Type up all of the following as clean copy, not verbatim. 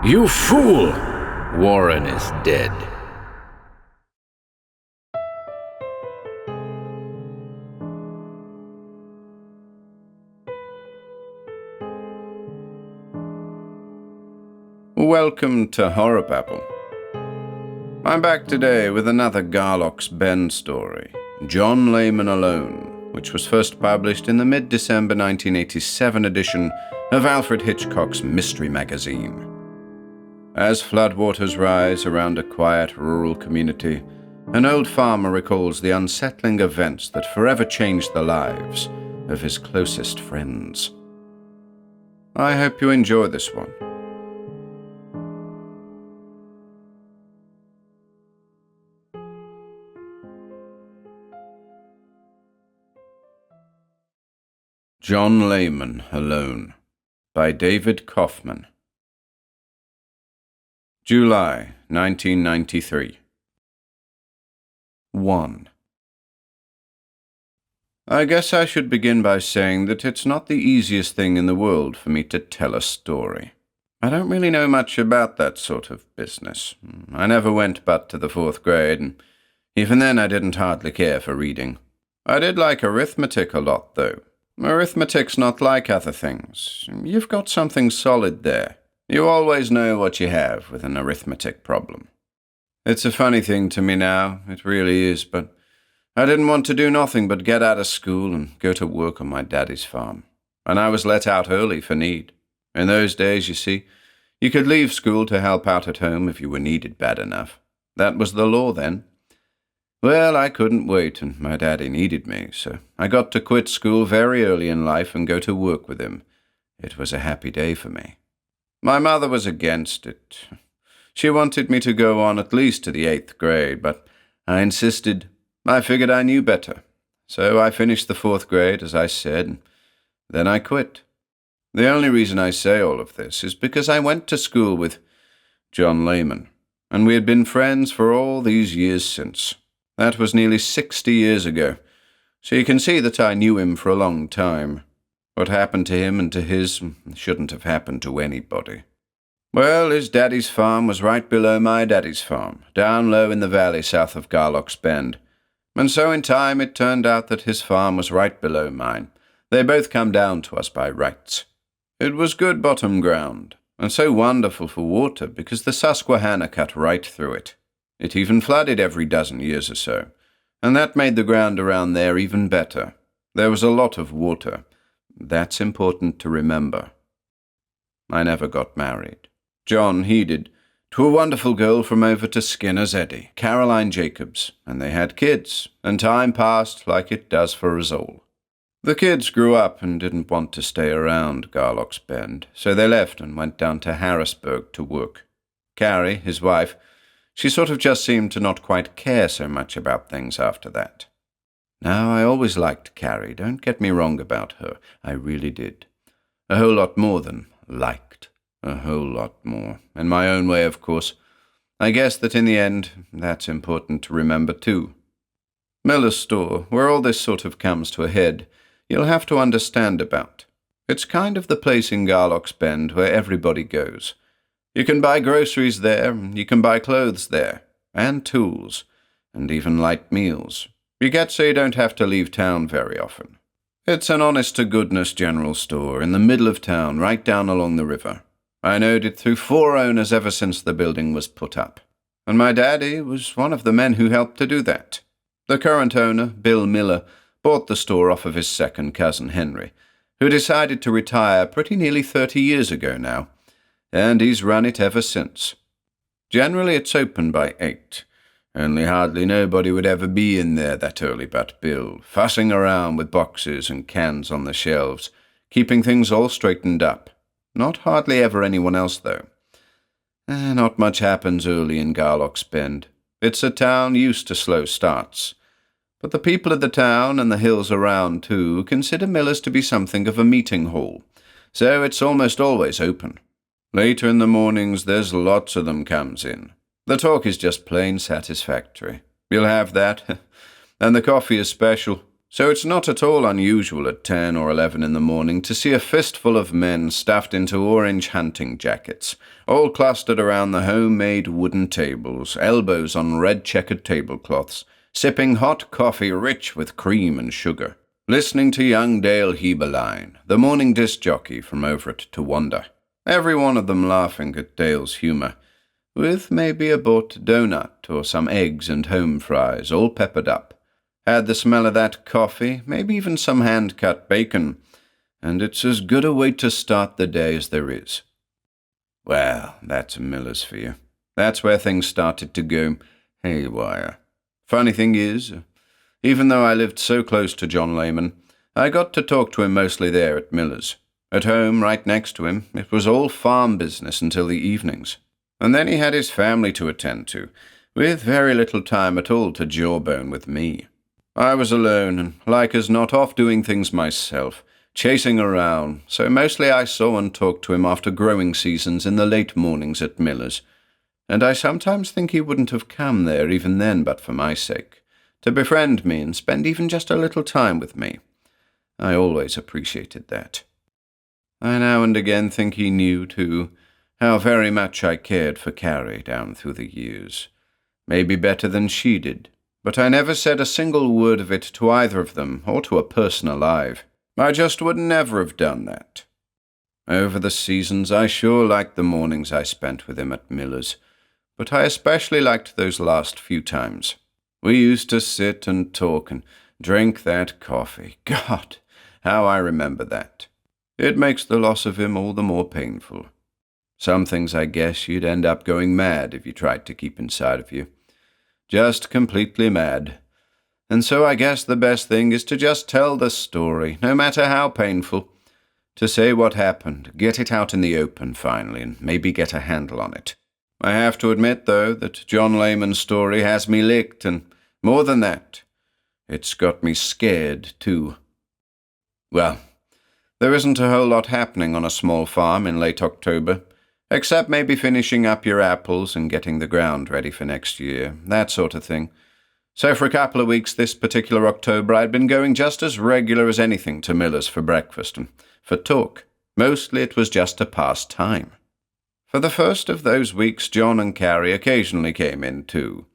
You fool! Warren is dead. Welcome to HorrorBabble. I'm back today with another Garlock's Ben story, John Lehmann Alone, which was first published in the mid-December 1987 edition of Alfred Hitchcock's mystery magazine. As floodwaters rise around a quiet rural community, an old farmer recalls the unsettling events that forever changed the lives of his closest friends. I hope you enjoy this one. John Lehmann Alone by David Kaufman. July 1993. 1. I guess I should begin by saying that it's not the easiest thing in the world for me to tell a story. I don't really know much about that sort of business. I never went but to the 4th grade, and even then I didn't hardly care for reading. I did like arithmetic a lot, though. Arithmetic's not like other things. You've got something solid there. You always know what you have with an arithmetic problem. It's a funny thing to me now, it really is, but I didn't want to do nothing but get out of school and go to work on my daddy's farm. And I was let out early for need. In those days, you see, you could leave school to help out at home if you were needed bad enough. That was the law then. Well, I couldn't wait, and my daddy needed me, so I got to quit school very early in life and go to work with him. It was a happy day for me. My mother was against it. She wanted me to go on at least to the 8th grade, but I insisted. I figured I knew better. So I finished the 4th grade, as I said, and then I quit. The only reason I say all of this is because I went to school with John Lehmann, and we had been friends for all these years since. That was nearly 60 years ago, so you can see that I knew him for a long time. What happened to him and to his shouldn't have happened to anybody. Well, his daddy's farm was right below my daddy's farm, down low in the valley south of Garlock's Bend. And so in time it turned out that his farm was right below mine. They both come down to us by rights. It was good bottom ground, and so wonderful for water because the Susquehanna cut right through it. It even flooded every dozen years or so, and that made the ground around there even better. There was a lot of water. That's important to remember. I never got married. John, he did, to a wonderful girl from over to Skinner's Eddy, Caroline Jacobs, and they had kids, and time passed like it does for us all. The kids grew up and didn't want to stay around Garlock's Bend, so they left and went down to Harrisburg to work. Carrie, his wife, she sort of just seemed to not quite care so much about things after that. Now, I always liked Carrie, don't get me wrong about her. I really did. A whole lot more than liked. A whole lot more. In my own way, of course. I guess that in the end, that's important to remember too. Miller's store, where all this sort of comes to a head, you'll have to understand about. It's kind of the place in Garlock's Bend where everybody goes. You can buy groceries there, you can buy clothes there, and tools, and even light meals. You get so you don't have to leave town very often. It's an honest-to-goodness general store in the middle of town, right down along the river. I knowed it through 4 owners ever since the building was put up, and my daddy was one of the men who helped to do that. The current owner, Bill Miller, bought the store off of his second cousin, Henry, who decided to retire pretty nearly 30 years ago now. And he's run it ever since. Generally it's open by 8, only hardly nobody would ever be in there that early but Bill, fussing around with boxes and cans on the shelves, keeping things all straightened up. Not hardly ever anyone else, though. Not much happens early in Garlock's Bend. It's a town used to slow starts. But the people of the town and the hills around, too, consider Miller's to be something of a meeting hall, so it's almost always open. Later in the mornings, there's lots of them comes in. The talk is just plain satisfactory. You'll have that. And the coffee is special. so it's not at all unusual at 10 or 11 in the morning to see a fistful of men stuffed into orange hunting jackets, all clustered around the homemade wooden tables, elbows on red-checkered tablecloths, sipping hot coffee rich with cream and sugar, listening to young Dale Heberlein, the morning disc jockey from over at Towanda. Every one of them laughing at Dale's humour, with maybe a bought donut or some eggs and home fries, all peppered up. Add the smell of that coffee, maybe even some hand-cut bacon, and it's as good a way to start the day as there is. Well, that's Miller's for you. That's where things started to go haywire. Funny thing is, even though I lived so close to John Lehmann, I got to talk to him mostly there at Miller's. At home, right next to him, it was all farm business until the evenings. And then he had his family to attend to, with very little time at all to jawbone with me. I was alone, and like as not off doing things myself, chasing around, so mostly I saw and talked to him after growing seasons in the late mornings at Miller's, and I sometimes think he wouldn't have come there even then but for my sake, to befriend me and spend even just a little time with me. I always appreciated that. I now and again think he knew, too, how very much I cared for Carrie down through the years. Maybe better than she did, but I never said a single word of it to either of them or to a person alive. I just would never have done that. Over the seasons, I sure liked the mornings I spent with him at Miller's, but I especially liked those last few times. We used to sit and talk and drink that coffee. God, how I remember that. It makes the loss of him all the more painful. Some things I guess you'd end up going mad if you tried to keep inside of you. Just completely mad. And so I guess the best thing is to just tell the story, no matter how painful. To say what happened, get it out in the open finally, and maybe get a handle on it. I have to admit, though, that John Lehmann's story has me licked, and more than that, it's got me scared, too. Well, there isn't a whole lot happening on a small farm in late October, except maybe finishing up your apples and getting the ground ready for next year, that sort of thing. So for a couple of weeks this particular October, I'd been going just as regular as anything to Miller's for breakfast and for talk. Mostly it was just to pass time. For the first of those weeks, John and Carrie occasionally came in too,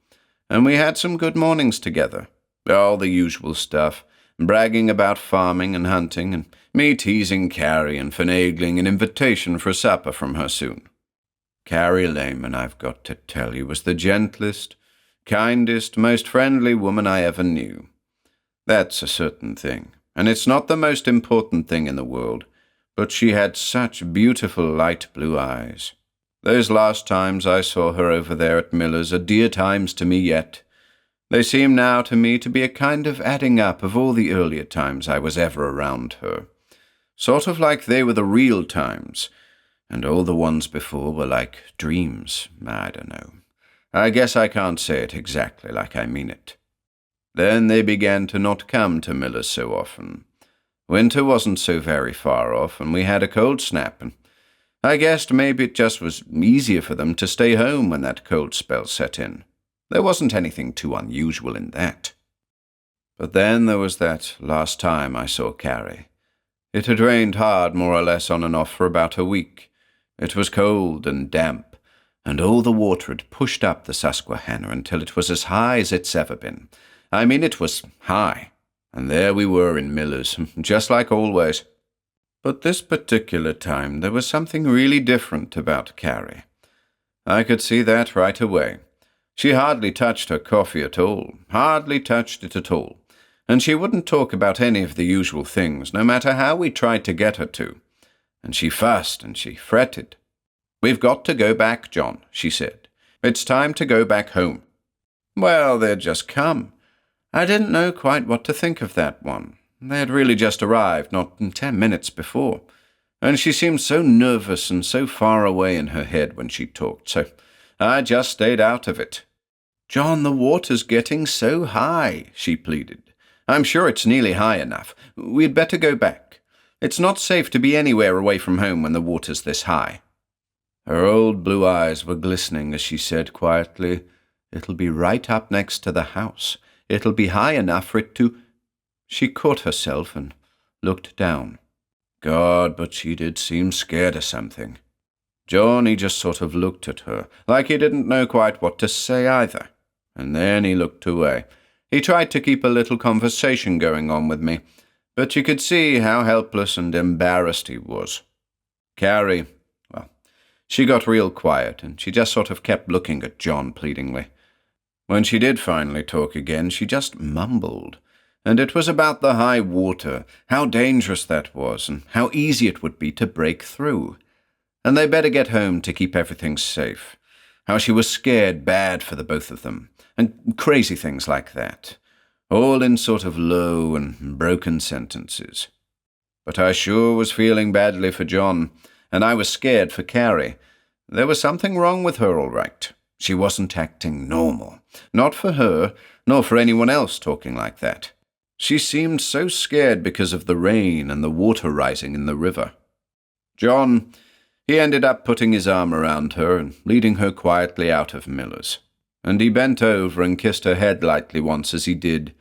and we had some good mornings together. All the usual stuff, bragging about farming and hunting, and me teasing Carrie and finagling an invitation for supper from her soon. Carrie Lehmann, I've got to tell you, was the gentlest, kindest, most friendly woman I ever knew. That's a certain thing, and it's not the most important thing in the world, but she had such beautiful light blue eyes. Those last times I saw her over there at Miller's are dear times to me yet. They seem now to me to be a kind of adding up of all the earlier times I was ever around her. Sort of like they were the real times, and all the ones before were like dreams. I don't know. I guess I can't say it exactly like I mean it. Then they began to not come to Miller's so often. Winter wasn't so very far off, and we had a cold snap, and I guessed maybe it just was easier for them to stay home when that cold spell set in. There wasn't anything too unusual in that. But then there was that last time I saw Carrie. It had rained hard, more or less on and off, for about a week. It was cold and damp, and all the water had pushed up the Susquehanna until it was as high as it's ever been. I mean, it was high. And there we were in Miller's, just like always. But this particular time there was something really different about Carrie. I could see that right away. She hardly touched her coffee at all, hardly touched it at all, and she wouldn't talk about any of the usual things, no matter how we tried to get her to. And she fussed and she fretted. "We've got to go back, John," she said. "It's time to go back home." Well, they'd just come. I didn't know quite what to think of that one. They had really just arrived, not 10 minutes before, and she seemed so nervous and so far away in her head when she talked, so I just stayed out of it. "John, the water's getting so high," she pleaded. "I'm sure it's nearly high enough. We'd better go back. It's not safe to be anywhere away from home when the water's this high." Her old blue eyes were glistening as she said quietly, "It'll be right up next to the house. It'll be high enough for it to—" She caught herself and looked down. God, but she did seem scared of something. John, he just sort of looked at her, like he didn't know quite what to say either. And then he looked away. He tried to keep a little conversation going on with me, but you could see how helpless and embarrassed he was. Carrie, well, she got real quiet, and she just sort of kept looking at John pleadingly. When she did finally talk again, she just mumbled. And it was about the high water, how dangerous that was, and how easy it would be to break through. And they better get home to keep everything safe. How she was scared bad for the both of them, and crazy things like that. All in sort of low and broken sentences. But I sure was feeling badly for John, and I was scared for Carrie. There was something wrong with her, all right. She wasn't acting normal. Not for her, nor for anyone else talking like that. She seemed so scared because of the rain and the water rising in the river. John, he ended up putting his arm around her and leading her quietly out of Miller's. And he bent over and kissed her head lightly once as he did.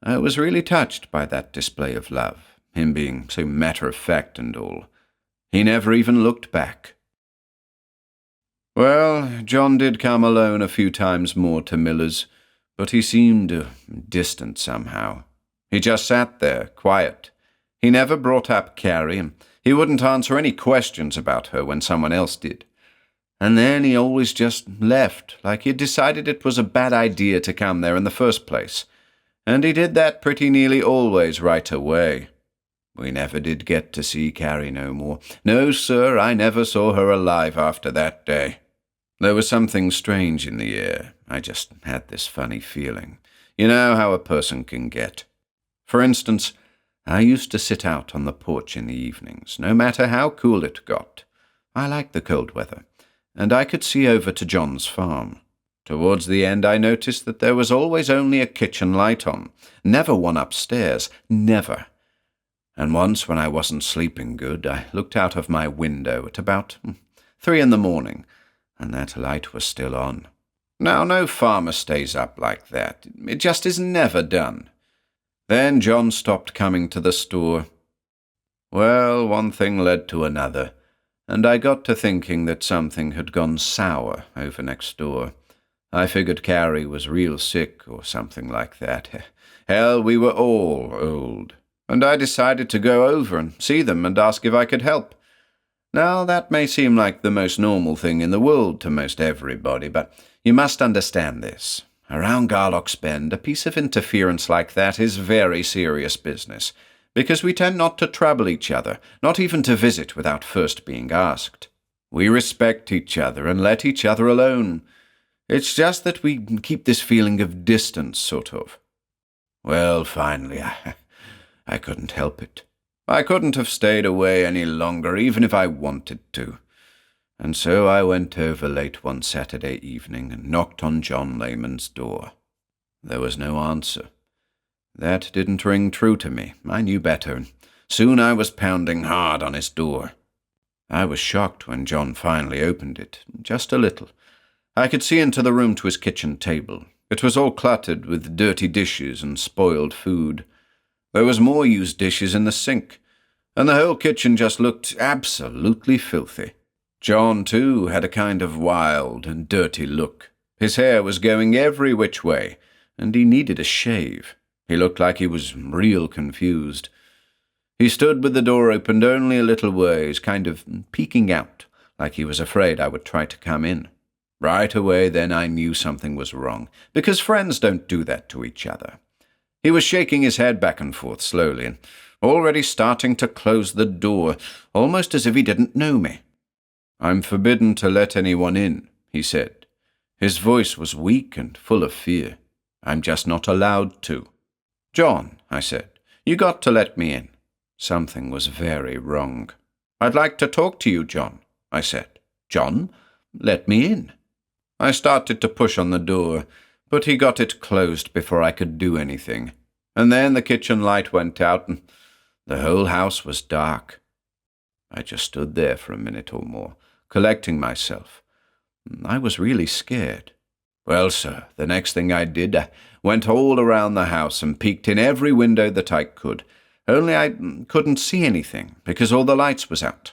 I was really touched by that display of love, him being so matter-of-fact and all. He never even looked back. Well, John did come alone a few times more to Miller's, but he seemed distant somehow. He just sat there, quiet. He never brought up Carrie, and he wouldn't answer any questions about her when someone else did. And then he always just left, like he'd decided it was a bad idea to come there in the first place. And he did that pretty nearly always right away. We never did get to see Carrie no more. No, sir, I never saw her alive after that day. There was something strange in the air. I just had this funny feeling. You know how a person can get. For instance, I used to sit out on the porch in the evenings, no matter how cool it got. I liked the cold weather, and I could see over to John's farm. Towards the end, I noticed that there was always only a kitchen light on, never one upstairs, never. And once, when I wasn't sleeping good, I looked out of my window at about 3 a.m, and that light was still on. Now, no farmer stays up like that. It just is never done. Then John stopped coming to the store. Well, one thing led to another, and I got to thinking that something had gone sour over next door. I figured Carrie was real sick or something like that. Hell, we were all old. And I decided to go over and see them and ask if I could help. Now, that may seem like the most normal thing in the world to most everybody, but you must understand this. Around Garlock's Bend, a piece of interference like that is very serious business, because we tend not to trouble each other, not even to visit without first being asked. We respect each other and let each other alone. It's just that we keep this feeling of distance, sort of. Well, finally, I couldn't help it. I couldn't have stayed away any longer, even if I wanted to. And so I went over late one Saturday evening and knocked on John Lehmann's door. There was no answer. That didn't ring true to me. I knew better, and soon I was pounding hard on his door. I was shocked when John finally opened it, just a little. I could see into the room to his kitchen table. It was all cluttered with dirty dishes and spoiled food. There was more used dishes in the sink, and the whole kitchen just looked absolutely filthy. John, too, had a kind of wild and dirty look. His hair was going every which way, and he needed a shave. He looked like he was real confused. He stood with the door opened only a little ways, kind of peeking out, like he was afraid I would try to come in. Right away then I knew something was wrong, because friends don't do that to each other. He was shaking his head back and forth slowly, and already starting to close the door, almost as if he didn't know me. "I'm forbidden to let anyone in," he said. His voice was weak and full of fear. "I'm just not allowed to." "John," I said, "you got to let me in." Something was very wrong. "I'd like to talk to you, John," I said. "John, let me in." I started to push on the door, but he got it closed before I could do anything. And then the kitchen light went out, and the whole house was dark. I just stood there for a minute or more, collecting myself. I was really scared. Well, sir, the next thing I did, I went all around the house and peeked in every window that I could, only I couldn't see anything because all the lights was out.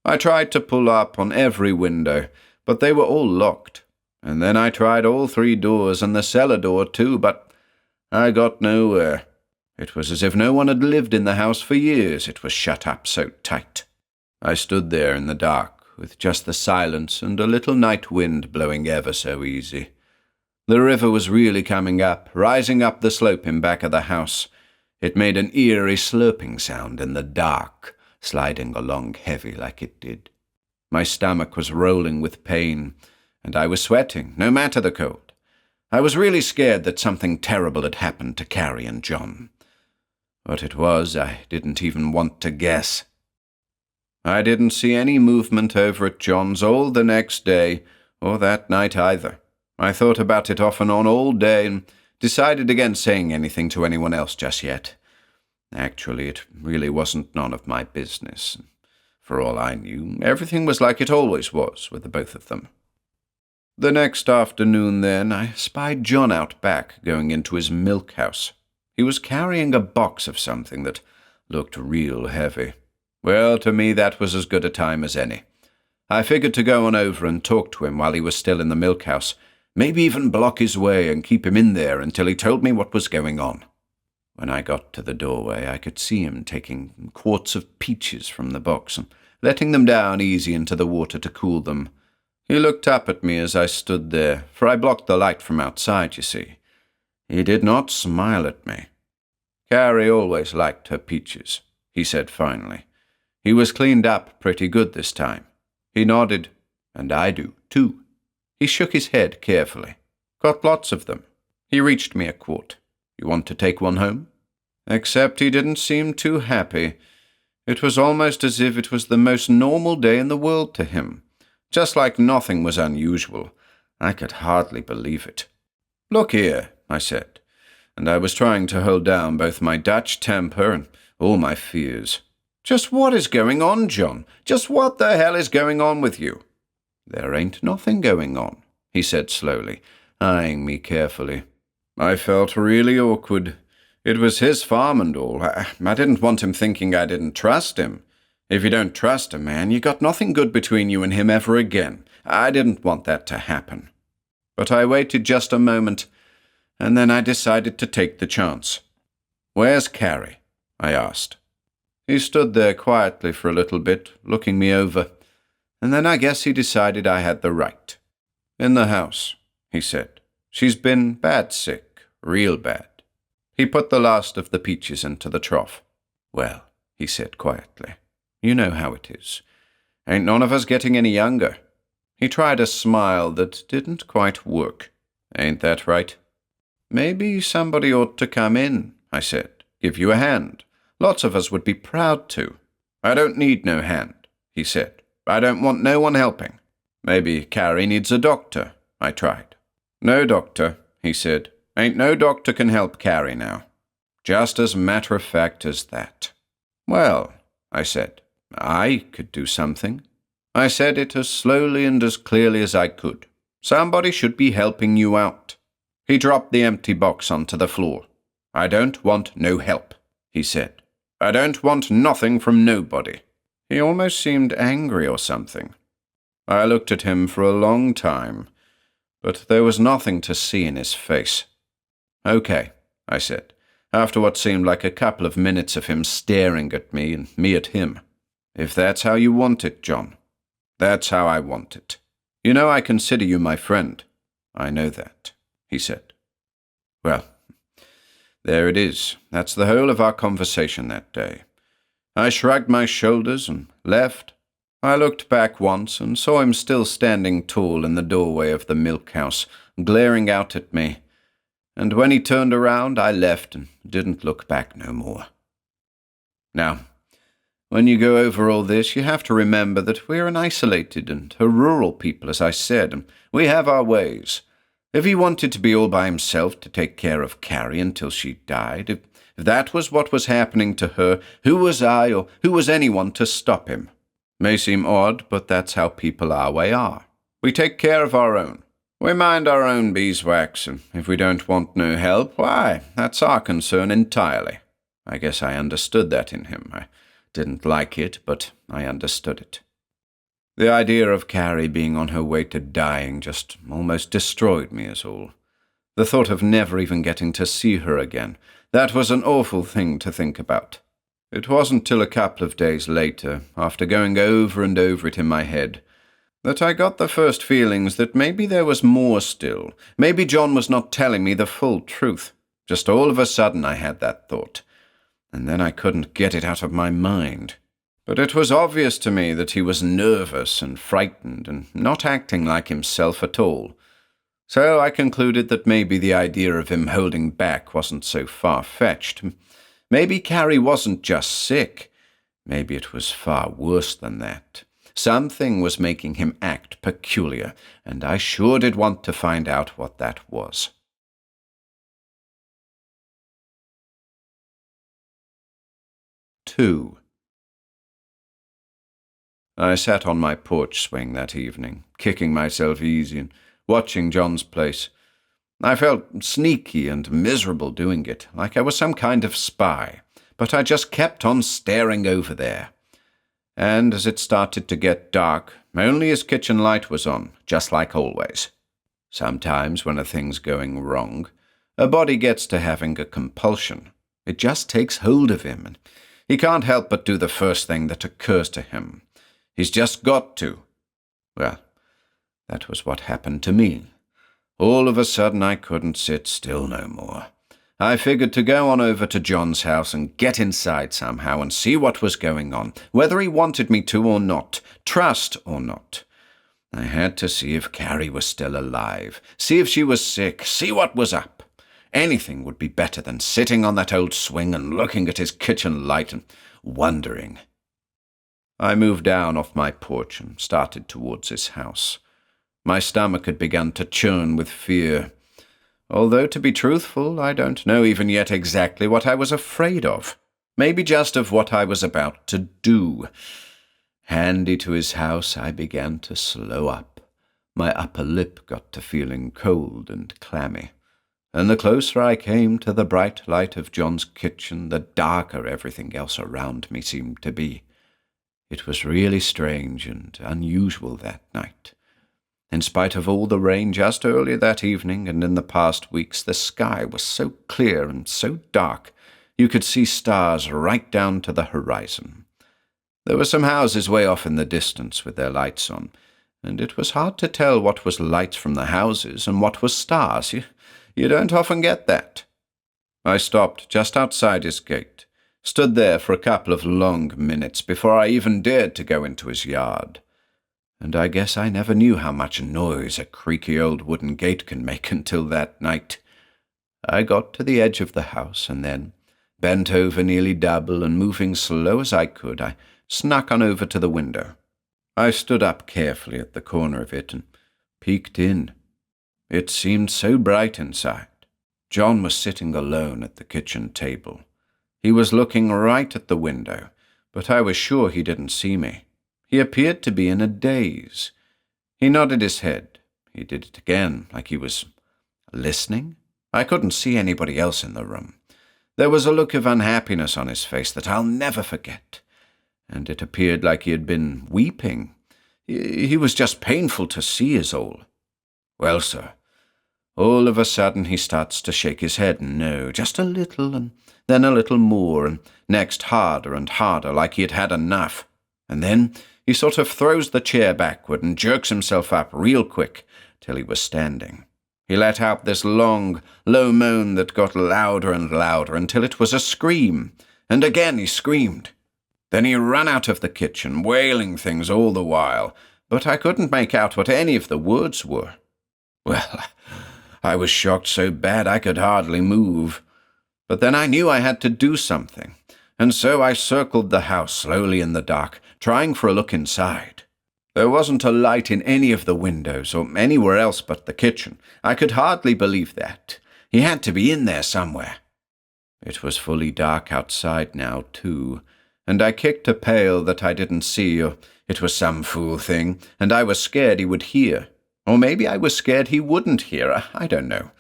I tried to pull up on every window, but they were all locked, and then I tried all 3 doors and the cellar door too, but I got nowhere. It was as if no one had lived in the house for years, it was shut up so tight. I stood there in the dark, with just the silence and a little night wind blowing ever so easy. The river was really coming up, rising up the slope in back of the house. It made an eerie slurping sound in the dark, sliding along heavy like it did. My stomach was rolling with pain, and I was sweating, no matter the cold. I was really scared that something terrible had happened to Carrie and John. What it was, I didn't even want to guess. I didn't see any movement over at John's all the next day, or that night either. I thought about it off and on all day and decided against saying anything to anyone else just yet. Actually, it really wasn't none of my business. For all I knew, everything was like it always was with the both of them. The next afternoon, then, I spied John out back, going into his milk house. He was carrying a box of something that looked real heavy. Well, to me, that was as good a time as any. I figured to go on over and talk to him while he was still in the milk house, maybe even block his way and keep him in there until he told me what was going on. When I got to the doorway, I could see him taking quarts of peaches from the box and letting them down easy into the water to cool them. He looked up at me as I stood there, for I blocked the light from outside, you see. He did not smile at me. Carrie always liked her peaches, he said finally. He was cleaned up pretty good this time. He nodded, and I do, too. He shook his head carefully. Got lots of them. He reached me a quart. You want to take one home? Except he didn't seem too happy. It was almost as if it was the most normal day in the world to him. Just like nothing was unusual. I could hardly believe it. Look here, I said, and I was trying to hold down both my Dutch temper and all my fears. Just what is going on, John? Just what the hell is going on with you? There ain't nothing going on, he said slowly, eyeing me carefully. I felt really awkward. It was his farm and all. I didn't want him thinking I didn't trust him. If you don't trust a man, you got nothing good between you and him ever again. I didn't want that to happen. But I waited just a moment, and then I decided to take the chance. Where's Carrie? I asked. He stood there quietly for a little bit, looking me over, and then I guess he decided I had the right. In the house, he said. She's been bad sick, real bad. He put the last of the peaches into the trough. Well, he said quietly, you know how it is. Ain't none of us getting any younger. He tried a smile that didn't quite work. Ain't that right? Maybe somebody ought to come in, I said. Give you a hand. Lots of us would be proud to. I don't need no hand, he said. I don't want no one helping. Maybe Carrie needs a doctor, I tried. No doctor, he said. Ain't no doctor can help Carrie now. Just as matter of fact as that. Well, I said, I could do something. I said it as slowly and as clearly as I could. Somebody should be helping you out. He dropped the empty box onto the floor. I don't want no help, he said. I don't want nothing from nobody. He almost seemed angry or something. I looked at him for a long time, but there was nothing to see in his face. Okay, I said, after what seemed like a couple of minutes of him staring at me and me at him. If that's how you want it, John, that's how I want it. You know I consider you my friend. I know that, he said. Well, there it is. That's the whole of our conversation that day. I shrugged my shoulders and left. I looked back once and saw him still standing tall in the doorway of the milk house, glaring out at me. And when he turned around, I left and didn't look back no more. Now, when you go over all this, you have to remember that we're an isolated and a rural people, as I said, and we have our ways. If he wanted to be all by himself to take care of Carrie until she died, if that was what was happening to her, who was I or who was anyone to stop him? May seem odd, but that's how people our way are. We take care of our own. We mind our own beeswax, and if we don't want no help, why, that's our concern entirely. I guess I understood that in him. I didn't like it, but I understood it. The idea of Carrie being on her way to dying just almost destroyed me as all. The thought of never even getting to see her again, that was an awful thing to think about. It wasn't till a couple of days later, after going over and over it in my head, that I got the first feelings that maybe there was more still. Maybe John was not telling me the full truth. Just all of a sudden I had that thought, and then I couldn't get it out of my mind. But it was obvious to me that he was nervous and frightened and not acting like himself at all. So I concluded that maybe the idea of him holding back wasn't so far-fetched. Maybe Carrie wasn't just sick. Maybe it was far worse than that. Something was making him act peculiar, and I sure did want to find out what that was. 2. I sat on my porch swing that evening, kicking myself easy and watching John's place. I felt sneaky and miserable doing it, like I was some kind of spy, but I just kept on staring over there. And as it started to get dark, only his kitchen light was on, just like always. Sometimes when a thing's going wrong, a body gets to having a compulsion. It just takes hold of him, and he can't help but do the first thing that occurs to him. He's just got to. Well, that was what happened to me. All of a sudden I couldn't sit still no more. I figured to go on over to John's house and get inside somehow and see what was going on, whether he wanted me to or not, trust or not. I had to see if Carrie was still alive, see if she was sick, see what was up. Anything would be better than sitting on that old swing and looking at his kitchen light and wondering. I moved down off my porch and started towards his house. My stomach had begun to churn with fear. Although, to be truthful, I don't know even yet exactly what I was afraid of. Maybe just of what I was about to do. Handy to his house, I began to slow up. My upper lip got to feeling cold and clammy. And the closer I came to the bright light of John's kitchen, the darker everything else around me seemed to be. It was really strange and unusual that night. In spite of all the rain just earlier that evening and in the past weeks, the sky was so clear and so dark you could see stars right down to the horizon. There were some houses way off in the distance with their lights on, and it was hard to tell what was lights from the houses and what was stars. You don't often get that. I stopped just outside his gate, stood there for a couple of long minutes before I even dared to go into his yard. And I guess I never knew how much noise a creaky old wooden gate can make until that night. I got to the edge of the house and then, bent over nearly double and moving slow as I could, I snuck on over to the window. I stood up carefully at the corner of it and peeked in. It seemed so bright inside. John was sitting alone at the kitchen table. He was looking right at the window, but I was sure he didn't see me. He appeared to be in a daze. He nodded his head. He did it again, like he was listening. I couldn't see anybody else in the room. There was a look of unhappiness on his face that I'll never forget, and it appeared like he had been weeping. He was just painful to see is all. Well, sir, all of a sudden he starts to shake his head, no, just a little, and then a little more, and next harder and harder, like he had had enough. And then he sort of throws the chair backward and jerks himself up real quick till he was standing. He let out this long, low moan that got louder and louder until it was a scream, and again he screamed. Then he ran out of the kitchen, wailing things all the while, but I couldn't make out what any of the words were. Well, I was shocked so bad I could hardly move. But then I knew I had to do something, and so I circled the house slowly in the dark, trying for a look inside. There wasn't a light in any of the windows or anywhere else but the kitchen. I could hardly believe that. He had to be in there somewhere. It was fully dark outside now, too, and I kicked a pail that I didn't see, or it was some fool thing, and I was scared he would hear. Or maybe I was scared he wouldn't hear. I don't know.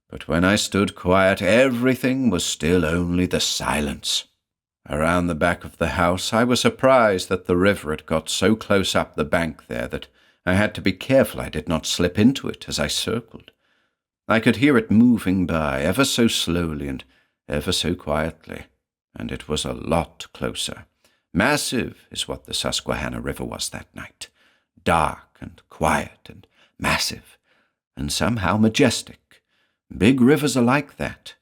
But when I stood quiet, everything was still only the silence. Around the back of the house, I was surprised that the river had got so close up the bank there that I had to be careful I did not slip into it as I circled. I could hear it moving by, ever so slowly and ever so quietly, and it was a lot closer. Massive is what the Susquehanna River was that night. Dark and quiet and massive, and somehow majestic. Big rivers are like that.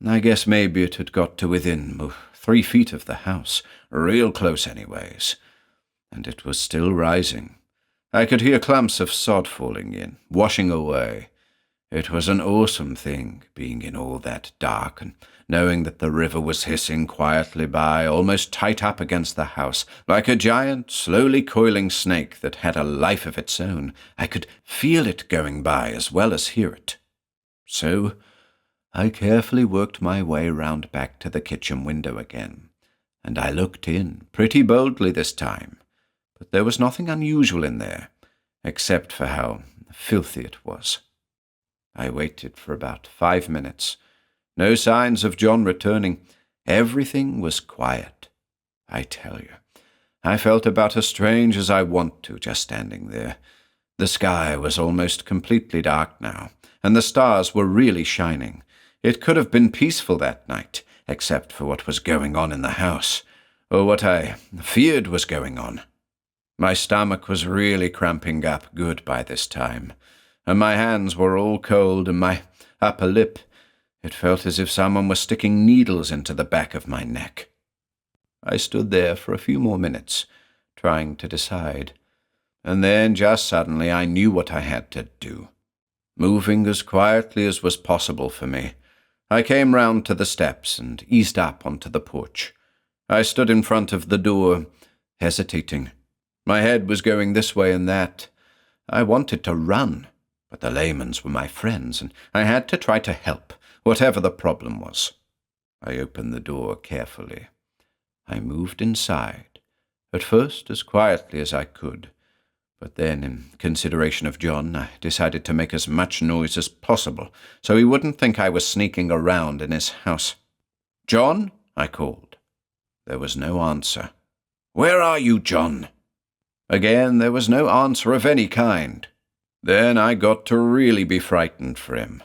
I guess maybe it had got to within 3 feet of the house, real close anyways, and it was still rising. I could hear clumps of sod falling in, washing away. It was an awesome thing, being in all that dark and knowing that the river was hissing quietly by, almost tight up against the house, like a giant, slowly coiling snake that had a life of its own. I could feel it going by as well as hear it. So I carefully worked my way round back to the kitchen window again, and I looked in, pretty boldly this time. But there was nothing unusual in there, except for how filthy it was. I waited for about 5 minutes. No signs of John returning. Everything was quiet. I tell you, I felt about as strange as I want to, just standing there. The sky was almost completely dark now, and the stars were really shining. It could have been peaceful that night, except for what was going on in the house, or what I feared was going on. My stomach was really cramping up good by this time, and my hands were all cold, and my upper lip, it felt as if someone was sticking needles into the back of my neck. I stood there for a few more minutes, trying to decide, and then just suddenly I knew what I had to do. Moving as quietly as was possible for me, I came round to the steps and eased up onto the porch. I stood in front of the door, hesitating. My head was going this way and that. I wanted to run, but the Lehmanns were my friends, and I had to try to help, whatever the problem was. I opened the door carefully. I moved inside, at first as quietly as I could, but then, in consideration of John, I decided to make as much noise as possible, so he wouldn't think I was sneaking around in his house. "John?" I called. There was no answer. "Where are you, John?" Again, there was no answer of any kind. Then I got to really be frightened for him.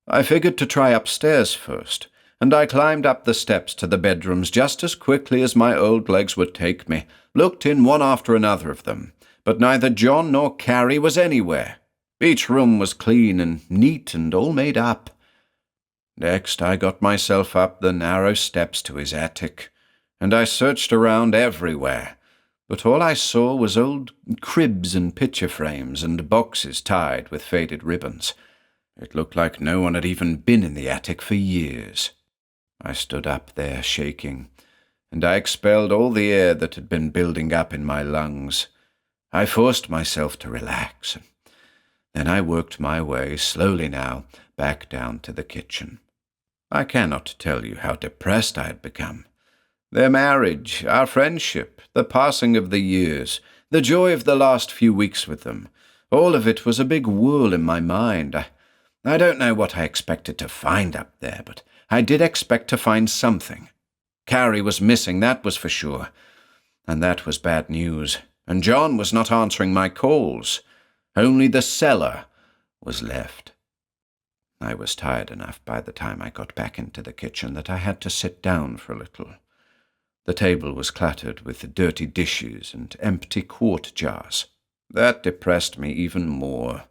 I figured to try upstairs first, and I climbed up the steps to the bedrooms just as quickly as my old legs would take me, looked in one after another of them, but neither John nor Carrie was anywhere. Each room was clean and neat and all made up. Next, I got myself up the narrow steps to his attic, and I searched around everywhere, but all I saw was old cribs and picture frames and boxes tied with faded ribbons. It looked like no one had even been in the attic for years. I stood up there shaking, and I expelled all the air that had been building up in my lungs. I forced myself to relax. Then I worked my way, slowly now, back down to the kitchen. I cannot tell you how depressed I had become. Their marriage, our friendship, the passing of the years, the joy of the last few weeks with them, all of it was a big whirl in my mind. I don't know what I expected to find up there, but I did expect to find something. Carrie was missing, that was for sure, and that was bad news. And John was not answering my calls. Only the cellar was left. I was tired enough by the time I got back into the kitchen that I had to sit down for a little. The table was cluttered with dirty dishes and empty quart jars. That depressed me even more,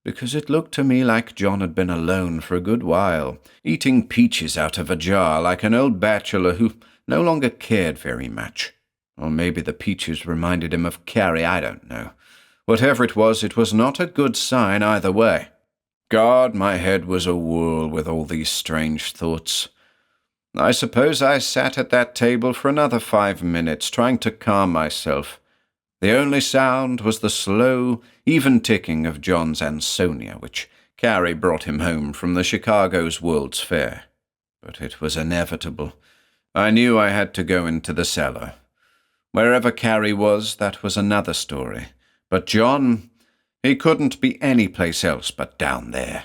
because it looked to me like John had been alone for a good while, eating peaches out of a jar like an old bachelor who no longer cared very much. Or maybe the peaches reminded him of Carrie, I don't know. Whatever it was not a good sign either way. God, my head was a whirl with all these strange thoughts. I suppose I sat at that table for another 5 minutes, trying to calm myself. The only sound was the slow, even ticking of John's Ansonia, which Carrie brought him home from the Chicago's World's Fair. But it was inevitable. I knew I had to go into the cellar. Wherever Carrie was, that was another story. But John, He couldn't be any place else but down there.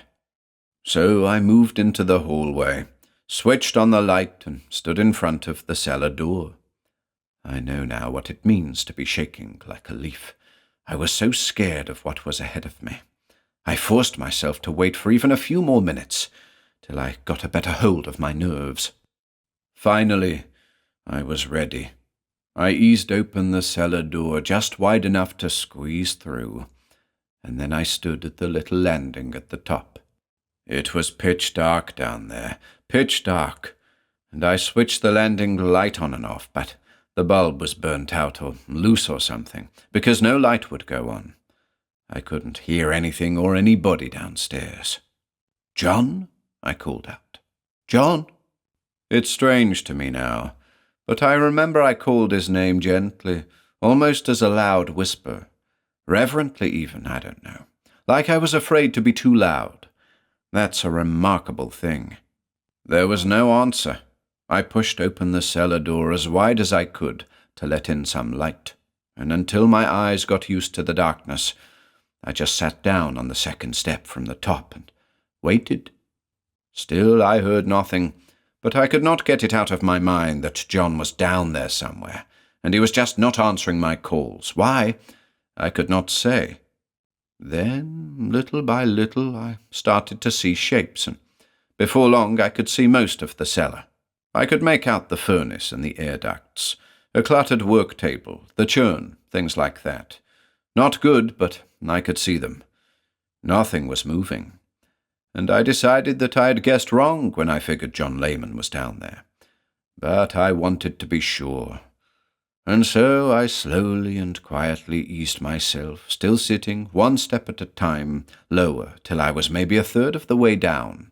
So I moved into the hallway, switched on the light, and stood in front of the cellar door. I know now what it means to be shaking like a leaf. I was so scared of what was ahead of me. I forced myself to wait for even a few more minutes, till I got a better hold of my nerves. Finally, I was ready. I eased open the cellar door just wide enough to squeeze through, and then I stood at the little landing at the top. It was pitch dark down there, pitch dark, and I switched the landing light on and off, but the bulb was burnt out or loose or something, because no light would go on. I couldn't hear anything or anybody downstairs. "John?" I called out. "John?" It's strange to me now, but I remember I called his name gently, almost as a loud whisper. Reverently even, I don't know. Like I was afraid to be too loud. That's a remarkable thing. There was no answer. I pushed open the cellar door as wide as I could to let in some light, and until my eyes got used to the darkness, I just sat down on the second step from the top and waited. Still I heard nothing, but I could not get it out of my mind that John was down there somewhere, and he was just not answering my calls. Why? I could not say. Then, little by little, I started to see shapes, and before long I could see most of the cellar. I could make out the furnace and the air ducts, a cluttered work table, the churn, things like that. Not good, but I could see them. Nothing was moving, and I decided that I had guessed wrong when I figured John Lehmann was down there. But I wanted to be sure. And so I slowly and quietly eased myself, still sitting, one step at a time, lower, till I was maybe a third of the way down,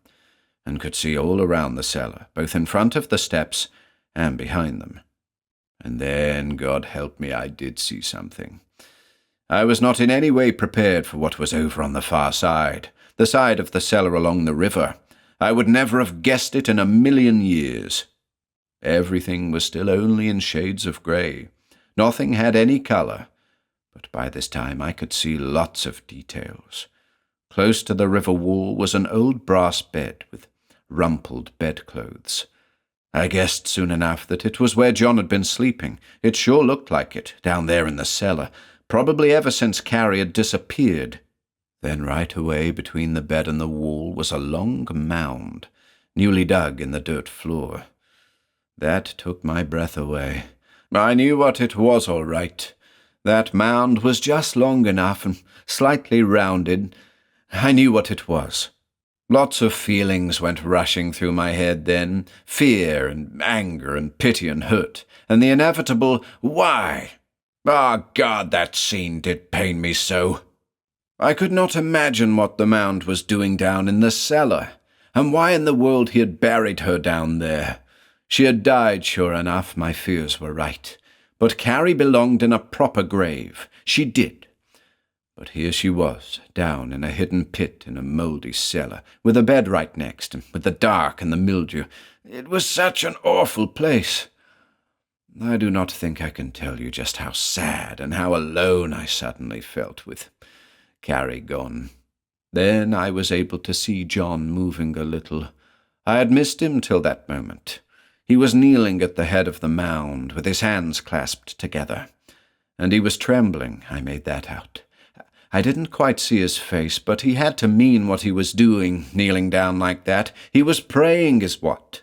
and could see all around the cellar, both in front of the steps and behind them. And then, God help me, I did see something. I was not in any way prepared for what was over on the far side, the side of the cellar along the river. I would never have guessed it in a million years. Everything was still only in shades of grey. Nothing had any colour, but by this time I could see lots of details. Close to the river wall was an old brass bed with rumpled bedclothes. I guessed soon enough that it was where John had been sleeping. It sure looked like it, down there in the cellar, probably ever since Carrie had disappeared. Then right away between the bed and the wall was a long mound, newly dug in the dirt floor. That took my breath away. I knew what it was all right. That mound was just long enough and slightly rounded. I knew what it was. Lots of feelings went rushing through my head then, fear and anger and pity and hurt, and the inevitable why. Ah, God, that scene did pain me so. I could not imagine what the mound was doing down in the cellar, and why in the world he had buried her down there. She had died, sure enough, my fears were right. But Carrie belonged in a proper grave. She did. But here she was, down in a hidden pit in a mouldy cellar, with a bed right next, and with the dark and the mildew. It was such an awful place. I do not think I can tell you just how sad and how alone I suddenly felt with Carrie gone. Then I was able to see John moving a little. I had missed him till that moment. He was kneeling at the head of the mound, with his hands clasped together, and he was trembling. I made that out. I didn't quite see his face, but he had to mean what he was doing, kneeling down like that. He was praying, is what.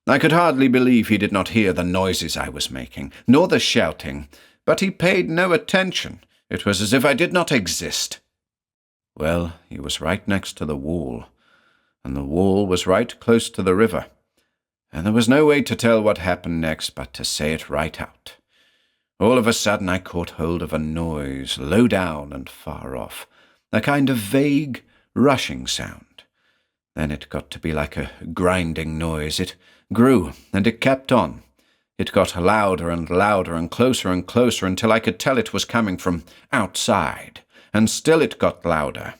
I could hardly believe he did not hear the noises I was making, nor the shouting, but he paid no attention. It was as if I did not exist. Well, he was right next to the wall, and the wall was right close to the river, and there was no way to tell what happened next but to say it right out. All of a sudden I caught hold of a noise, low down and far off, a kind of vague, rushing sound. Then it got to be like a grinding noise. It grew, and it kept on. It got louder and louder and closer until I could tell it was coming from outside, and still it got louder.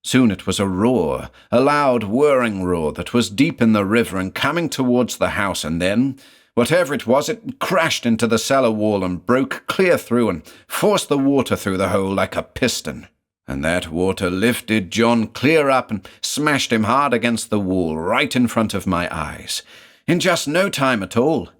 Soon it was a roar, a loud whirring roar that was deep in the river and coming towards the house, and then, whatever it was, it crashed into the cellar wall and broke clear through and forced the water through the hole like a piston. And that water lifted John clear up and smashed him hard against the wall right in front of my eyes. In just no time at all.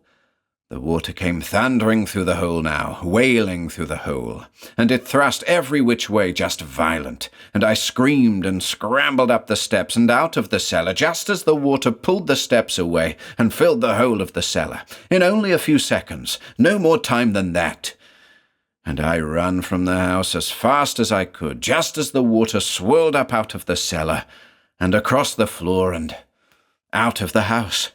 The water came thundering through the hole now, wailing through the hole, and it thrust every which way just violent, and I screamed and scrambled up the steps and out of the cellar just as the water pulled the steps away and filled the whole of the cellar, in only a few seconds, no more time than that. And I ran from the house as fast as I could, just as the water swirled up out of the cellar, and across the floor and out of the house.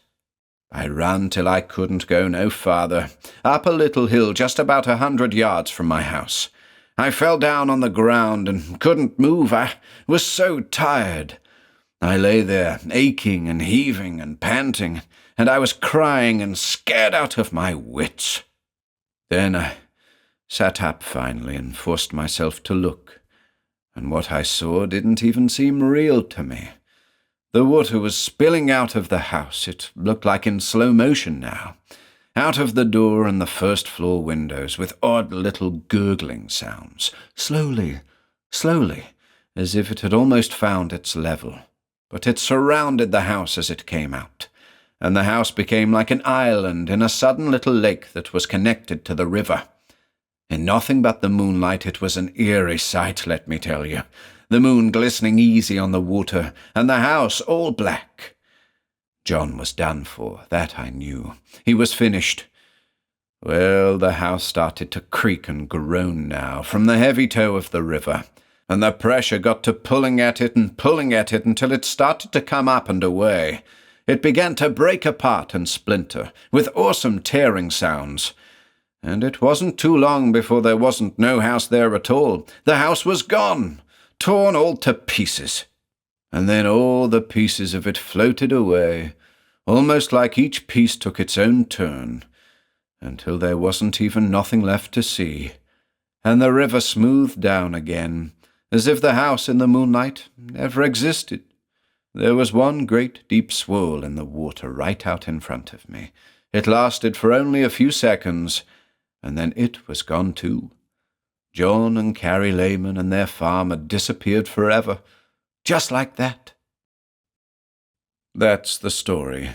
I ran till I couldn't go no farther, up a little hill just about 100 yards from my house. I fell down on the ground and couldn't move. I was so tired. I lay there, aching and heaving and panting, and I was crying and scared out of my wits. Then I sat up finally and forced myself to look, and what I saw didn't even seem real to me. The water was spilling out of the house. It looked like in slow motion now, out of the door and the first-floor windows, with odd little gurgling sounds, slowly, slowly, as if it had almost found its level. But it surrounded the house as it came out, and the house became like an island in a sudden little lake that was connected to the river. In nothing but the moonlight it was an eerie sight, let me tell you. The moon glistening easy on the water, and the house all black. John was done for, that I knew. He was finished. Well, the house started to creak and groan now, from the heavy toe of the river, and the pressure got to pulling at it until it started to come up and away. It began to break apart and splinter, with awesome tearing sounds. And it wasn't too long before there wasn't no house there at all. The house was gone, torn all to pieces. And then all the pieces of it floated away, almost like each piece took its own turn, until there wasn't even nothing left to see, and the river smoothed down again, as if the house in the moonlight never existed. There was one great deep swirl in the water right out in front of me. It lasted for only a few seconds, and then it was gone too. John and Carrie Lehmann and their farm had disappeared forever, just like that. That's the story.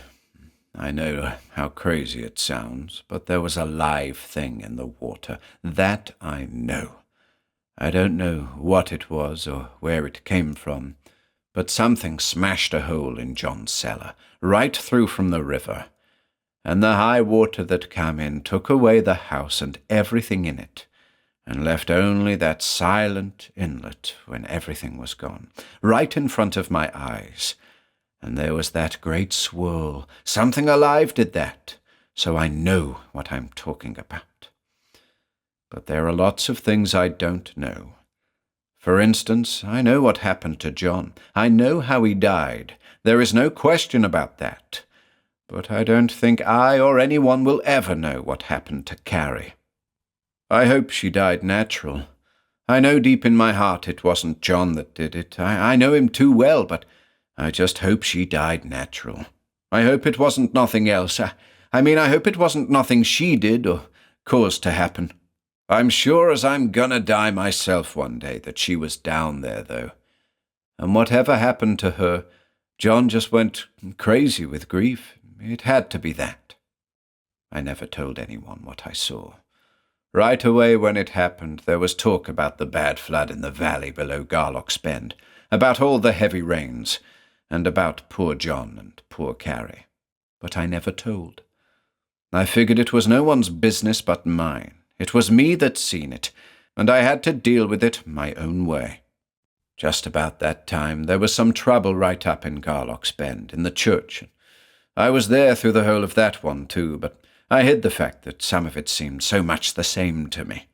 I know how crazy it sounds, but there was a live thing in the water. That I know. I don't know what it was or where it came from, but something smashed a hole in John's cellar, right through from the river, and the high water that came in took away the house and everything in it, and left only that silent inlet when everything was gone, right in front of my eyes. And there was that great swirl. Something alive did that, so I know what I'm talking about. But there are lots of things I don't know. For instance, I know what happened to John. I know how he died. There is no question about that. But I don't think I or anyone will ever know what happened to Carrie. I hope she died natural. I know deep in my heart it wasn't John that did it. I know him too well, but I just hope she died natural. I hope it wasn't nothing else. I hope it wasn't nothing she did or caused to happen. I'm sure as I'm gonna die myself one day that she was down there, though. And whatever happened to her, John just went crazy with grief. It had to be that. I never told anyone what I saw. Right away when it happened, there was talk about the bad flood in the valley below Garlock's Bend, about all the heavy rains, and about poor John and poor Carrie. But I never told. I figured it was no one's business but mine. It was me that seen it, and I had to deal with it my own way. Just about that time, there was some trouble right up in Garlock's Bend, in the church. I was there through the whole of that one, too, but I hid the fact that some of it seemed so much the same to me.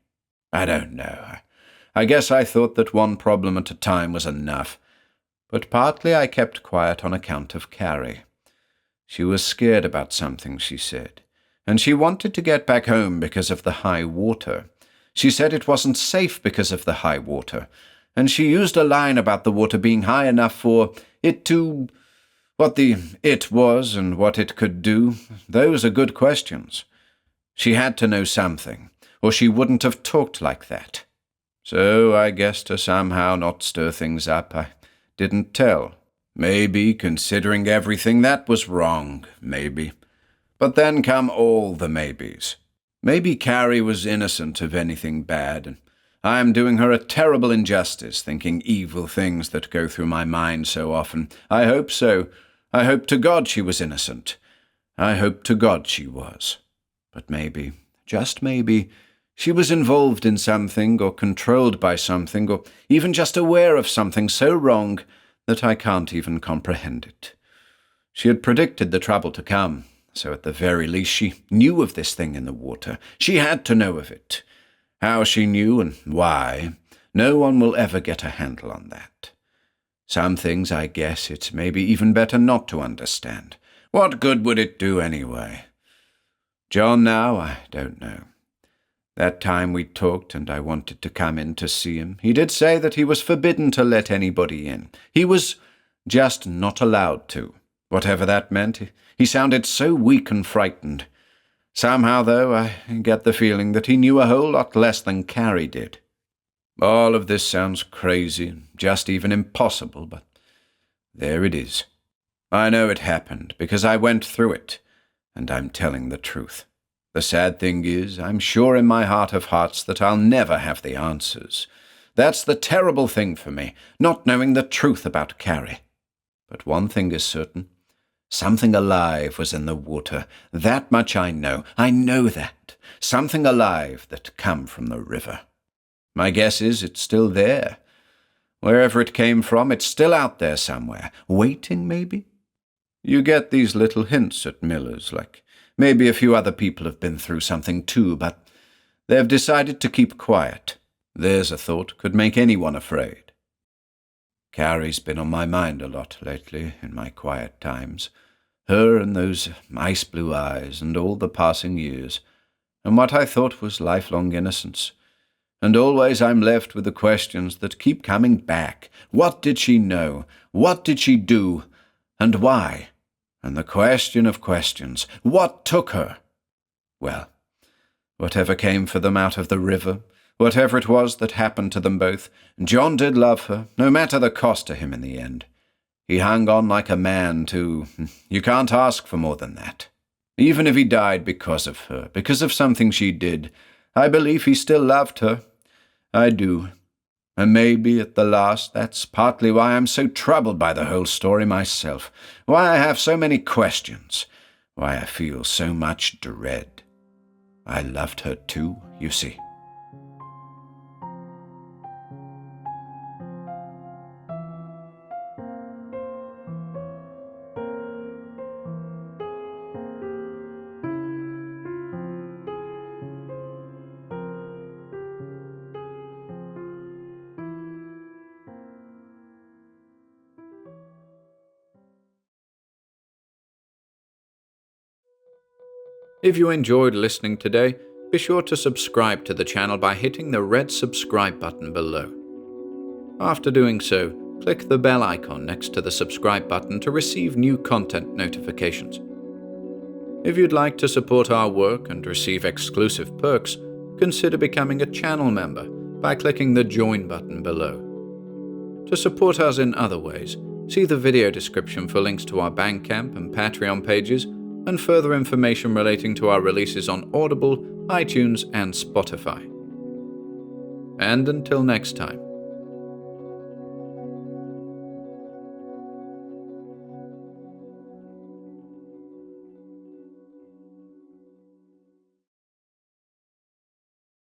I don't know. I guess I thought that one problem at a time was enough, but partly I kept quiet on account of Carrie. She was scared about something, she said, and she wanted to get back home because of the high water. She said it wasn't safe because of the high water, and she used a line about the water being high enough for it to... What the it was and what it could do, those are good questions. She had to know something, or she wouldn't have talked like that. So I guess to somehow not stir things up, I didn't tell. Maybe, considering everything, that was wrong, maybe. But then come all the maybes. Maybe Carrie was innocent of anything bad, and I am doing her a terrible injustice, thinking evil things that go through my mind so often. I hope so. I hope to God she was innocent. I hope to God she was. But maybe, just maybe, she was involved in something, or controlled by something, or even just aware of something so wrong that I can't even comprehend it. She had predicted the trouble to come, so at the very least she knew of this thing in the water. She had to know of it. How she knew and why, no one will ever get a handle on that. Some things I guess it's maybe even better not to understand. What good would it do anyway? John now, I don't know. That time we talked and I wanted to come in to see him, he did say that he was forbidden to let anybody in. He was just not allowed to. Whatever that meant, he sounded so weak and frightened. Somehow, though, I get the feeling that he knew a whole lot less than Carrie did. All of this sounds crazy, just even impossible, but there it is. I know it happened because I went through it, and I'm telling the truth. The sad thing is, I'm sure in my heart of hearts that I'll never have the answers. That's the terrible thing for me, not knowing the truth about Carrie. But one thing is certain. Something alive was in the water. That much I know. I know that. Something alive that come from the river. My guess is it's still there. Wherever it came from, it's still out there somewhere. Waiting, maybe? You get these little hints at Miller's, like maybe a few other people have been through something too, but they've decided to keep quiet. There's a thought could make anyone afraid. Carrie's been on my mind a lot lately in my quiet times. Her and those ice blue eyes and all the passing years, and what I thought was lifelong innocence. And always I'm left with the questions that keep coming back. What did she know? What did she do? And why? And the question of questions, what took her? Well, whatever came for them out of the river, whatever it was that happened to them both, John did love her, no matter the cost to him in the end. He hung on like a man, too. You can't ask for more than that. Even if he died because of her, because of something she did, I believe he still loved her. I do. And maybe at the last that's partly why I'm so troubled by the whole story myself, why I have so many questions, why I feel so much dread. I loved her too, you see. If you enjoyed listening today, be sure to subscribe to the channel by hitting the red subscribe button below. After doing so, click the bell icon next to the subscribe button to receive new content notifications. If you'd like to support our work and receive exclusive perks, consider becoming a channel member by clicking the join button below. To support us in other ways, see the video description for links to our Bandcamp and Patreon pages, and further information relating to our releases on Audible, iTunes, and Spotify. And until next time.